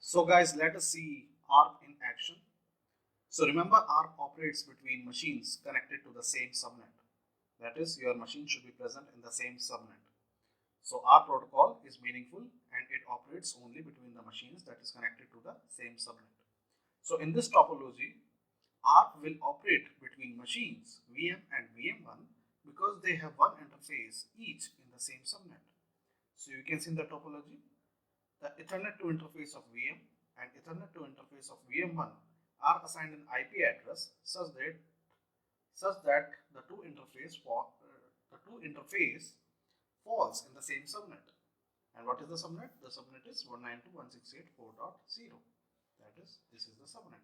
So guys, let us see ARP in action. So remember, ARP operates between machines connected to the same subnet. That is, your machine should be present in the same subnet. So ARP protocol is meaningful and it operates only between the machines that is connected to the same subnet. So in this topology, ARP will operate between machines VM and VM1 because they have one interface each in the same subnet. So you can see in the topology, the Ethernet to interface of VM and Ethernet to interface of VM1 are assigned an IP address such that the two interface falls in the same subnet. And what is the subnet? The subnet is 192.168.4.0. This is the subnet.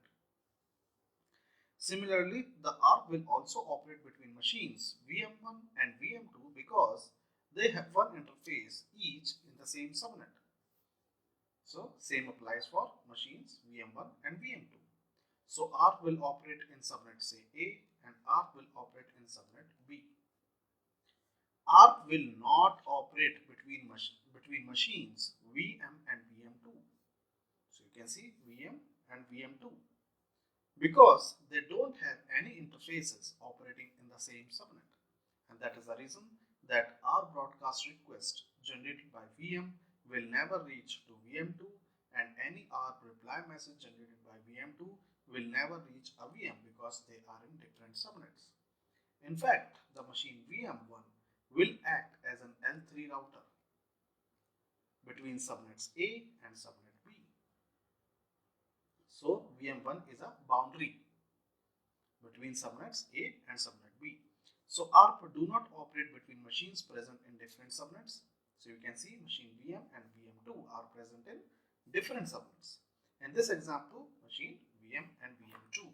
Similarly, the ARP will also operate between machines VM1 and VM2 because they have one interface each in the same subnet. So same applies for machines VM1 and VM2. So ARP will operate in subnet say A and ARP will operate in subnet B. ARP will not operate between machines VM and VM2. So you can see VM and VM2 because they don't have any interfaces operating in the same subnet. And that is the reason that ARP broadcast request generated by VM will never reach to VM2 and any ARP reply message generated by VM2 will never reach a VM because they are in different subnets. In fact, the machine VM1 will act as an L3 router between subnets A and subnet B. So VM1 is a boundary between subnets A and subnet B. So ARP do not operate between machines present in different subnets. So you can see machine VM and VM2 are present in different subnets. In this example, machine VM and VM2.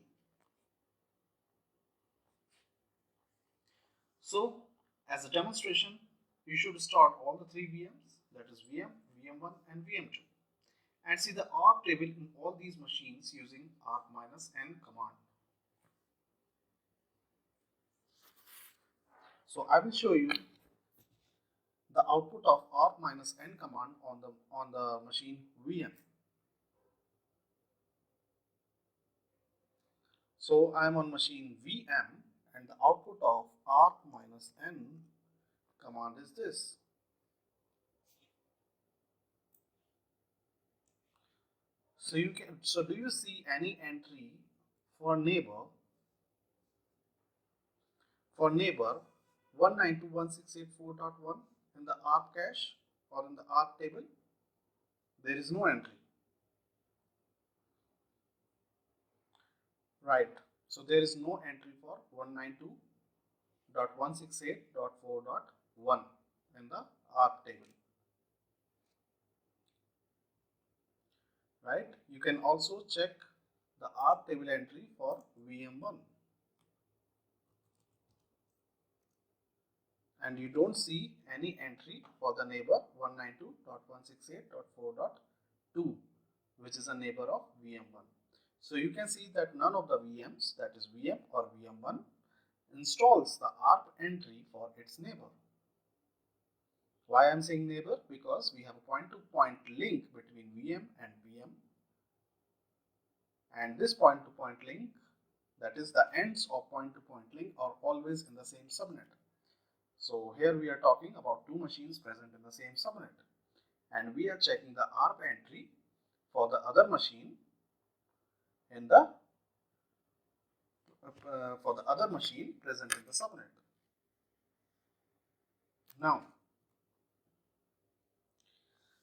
So as a demonstration, you should start all the three VMs, that is VM, VM1 and VM2, and see the ARP table in all these machines using ARP-N command. So I will show you the output of ARP-N command on the machine VM. So I am on machine VM and the output of ARP-N command is this. So do you see any entry for neighbor 192.168.4.1 in the ARP cache or in the ARP table? There is no entry. Right. So there is no entry for 192.168.4.1 in the ARP table. Right. You can also check the ARP table entry for VM1. And you don't see any entry for the neighbor 192.168.4.2, which is a neighbor of VM1. So you can see that none of the VMs, that is VM or VM1, installs the ARP entry for its neighbor. Why I am saying neighbor? Because we have a point-to-point link between VM and VM. And this point-to-point link, that is the ends of point-to-point link, are always in the same subnet. So here we are talking about two machines present in the same subnet, and we are checking the ARP entry for the other machine in the present in the subnet. Now,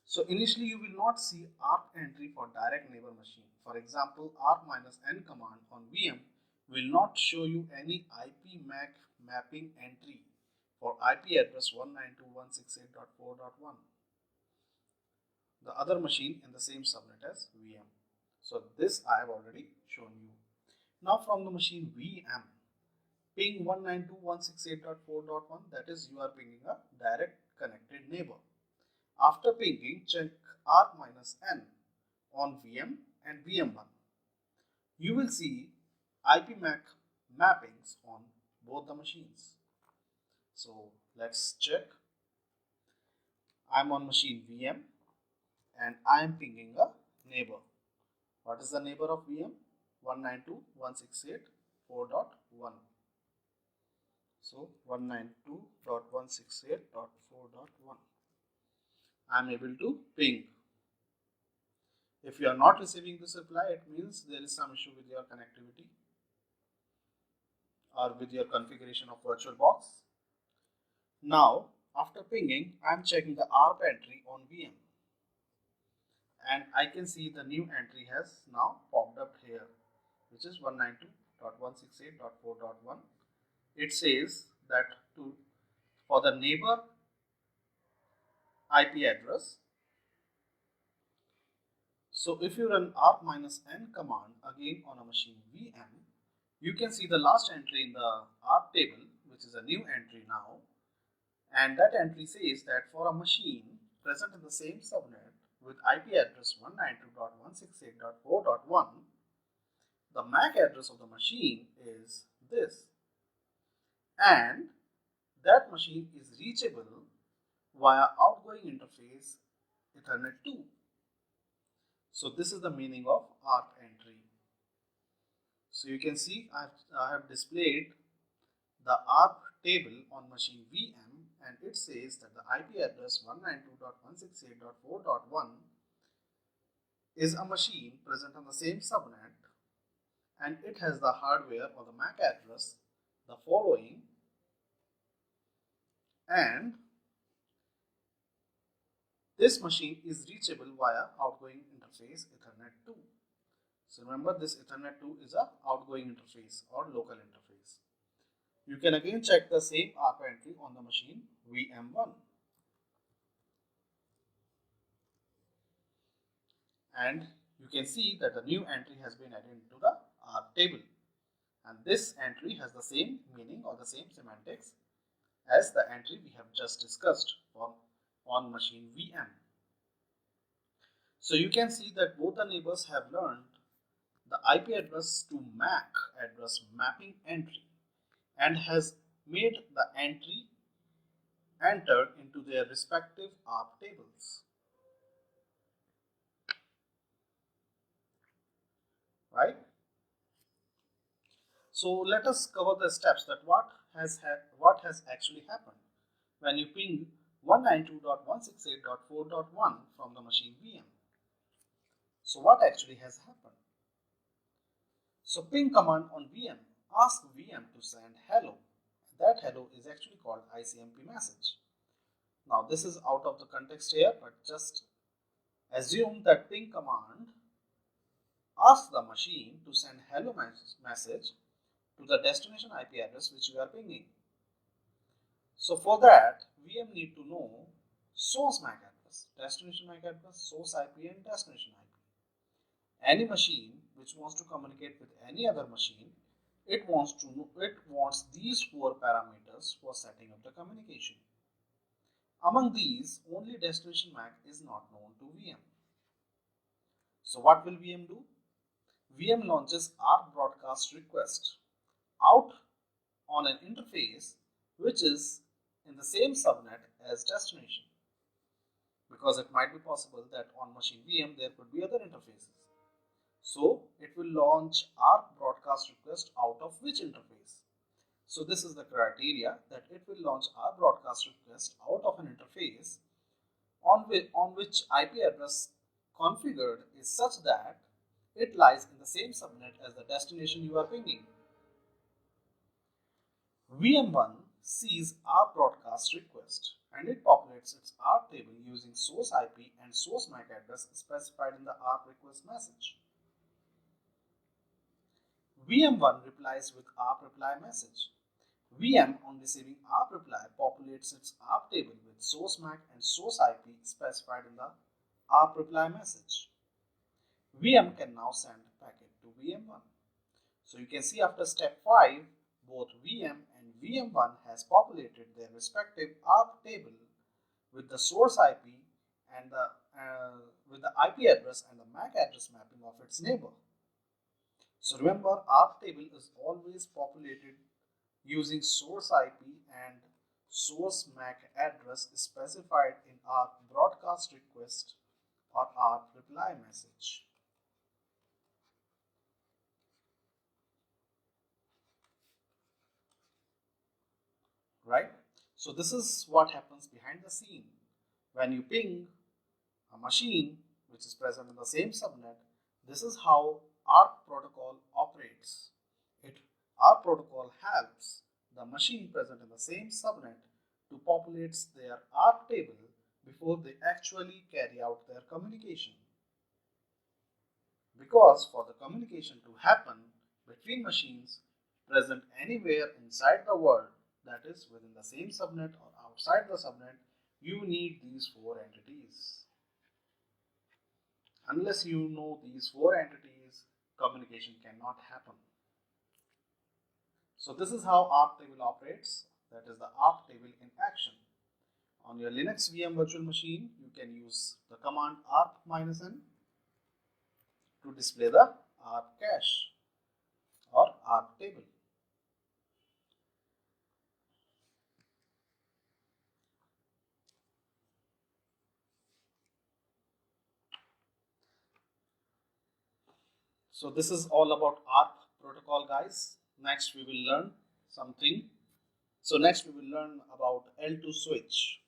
so initially you will not see ARP entry for direct neighbor machine. For example, ARP-N command on VM will not show you any IP MAC mapping entry for IP address 192.168.4.1, the other machine in the same subnet as VM. So this I have already shown you. Now from the machine VM, ping 192.168.4.1, that is you are pinging a direct connected neighbor. After pinging, check ARP-N on VM and VM1. You will see IP MAC mappings on both the machines. So let's check. I'm on machine VM and I am pinging a neighbor. What is the neighbor of VM? 192.168.4.1. So 192.168.4.1. I am able to ping. If you are not receiving this reply, it means there is some issue with your connectivity or with your configuration of VirtualBox. Now, after pinging, I am checking the ARP entry on VM. And I can see the new entry has now popped up here, which is 192.168.4.1. It says that for the neighbor IP address. So if you run arp-n command again on a machine VM, you can see the last entry in the ARP table, which is a new entry now. And that entry says that for a machine present in the same subnet with IP address 192.168.4.1, the MAC address of the machine is this. And that machine is reachable via outgoing interface Ethernet 2. So this is the meaning of ARP entry. So you can see I have displayed the ARP table on machine VM, and it says that the IP address 192.168.4.1 is a machine present on the same subnet, and it has the hardware or the MAC address the following, and this machine is reachable via outgoing interface Ethernet 2. So remember, this Ethernet 2 is a outgoing interface or local interface. You can again check the same ARP entry on the machine VM1. And you can see that the new entry has been added into the ARP table. And this entry has the same meaning or the same semantics as the entry we have just discussed on machine VM. So you can see that both the neighbors have learned the IP address to MAC address mapping entry and has made the entry entered into their respective ARP tables. Right? So let us cover the steps that what has actually happened when you ping 192.168.4.1 from the machine VM. So what actually has happened? So ping command on VM asks VM to send hello. That hello is actually called ICMP message. Now this is out of the context here, but just assume that ping command asks the machine to send hello message to the destination IP address which we are pinging. So for that, VM need to know source MAC address, destination MAC address, source IP and destination IP. Any machine which wants to communicate with any other machine, it wants these four parameters for setting up the communication. Among these, only destination MAC is not known to VM. So what will VM do? VM launches ARP broadcast request out on an interface which is in the same subnet as destination, because it might be possible that on machine VM there could be other interfaces. So it will launch ARP broadcast request out of which interface? So this is the criteria, that it will launch ARP broadcast request out of an interface on which IP address configured is such that it lies in the same subnet as the destination you are pinging. VM1 sees ARP broadcast request and it populates its ARP table using source IP and source MAC address specified in the ARP request message. VM1 replies with ARP reply message. VM on receiving ARP reply populates its ARP table with source MAC and source IP specified in the ARP reply message. VM can now send packet to VM1. So you can see after step 5, both VM and VM1 has populated their respective ARP table with the source IP and with the IP address and the MAC address mapping of its neighbor. So remember, ARP table is always populated using source IP and source MAC address specified in ARP broadcast request or ARP reply message. So this is what happens behind the scene. When you ping a machine which is present in the same subnet, this is how ARP protocol operates. ARP protocol helps the machine present in the same subnet to populate their ARP table before they actually carry out their communication. Because for the communication to happen between machines present anywhere inside the world, that is within the same subnet or outside the subnet, you need these four entities. Unless you know these four entities, communication cannot happen. So this is how ARP table operates. That is the ARP table in action. On your Linux VM virtual machine, you can use the command arp-n to display the ARP cache or ARP table. So this is all about ARP protocol, guys. Next we will learn something. So next we will learn about L2 switch.